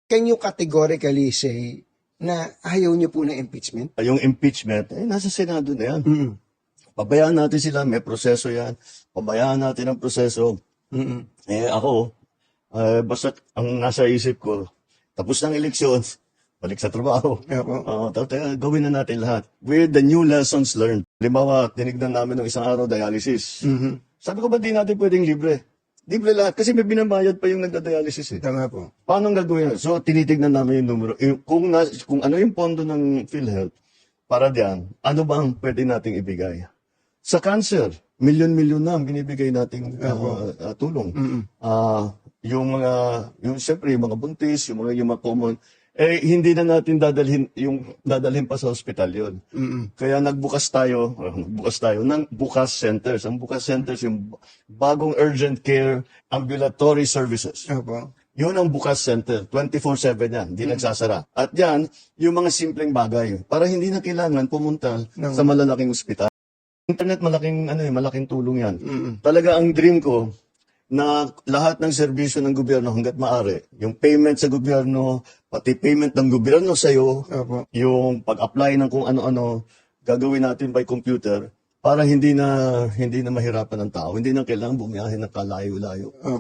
can you categorically say na ayaw niyo po ng impeachment? Yung impeachment, nasa Senado na yan. Mm-mm. Pabayaan natin sila, may proseso yan. Pabayaan natin ang proseso. Mm-mm. Ako, basta ang nasa isip ko, tapos ng eleksyon, balik sa trabaho. Opo. Gawin na natin lahat. With the new lessons learned. Halimbawa, tinignan namin ng isang araw dialysis. Mhm. Sabi ko, ba't di natin pwedeng libre? Libre lahat. Kasi may binabayad pa yung nagda-dialysis. Tama po. Paano ang gagawin? So, tinitignan namin yung numero. Kung ano yung pondo ng PhilHealth, para diyan, ano bang pwede nating ibigay? Sa cancer, milyon-milyon na ang binibigay nating tulong. Siyempre, yung mga buntis, yung mga common, hindi na natin dadalhin pa sa hospital yun. Kaya nagbukas tayo ng Bukas Centers. Ang Bukas Centers, yung bagong urgent care ambulatory services. Opo. Yun ang Bukas Center. 24/7 yan. Hindi nagsasara. At yan, yung mga simpleng bagay. Para hindi na kailangan pumunta sa malalaking ospital. Internet, malaking tulong yan. Talaga ang dream ko, na lahat ng serbisyo ng gobyerno hanggat maaari, yung payment sa gobyerno, pati payment ng gobyerno sa'yo, yung pag-apply ng kung ano-ano, gagawin natin by computer para hindi na mahirapan ng tao. Hindi na kailangan bumiyahin ng kalayo-layo.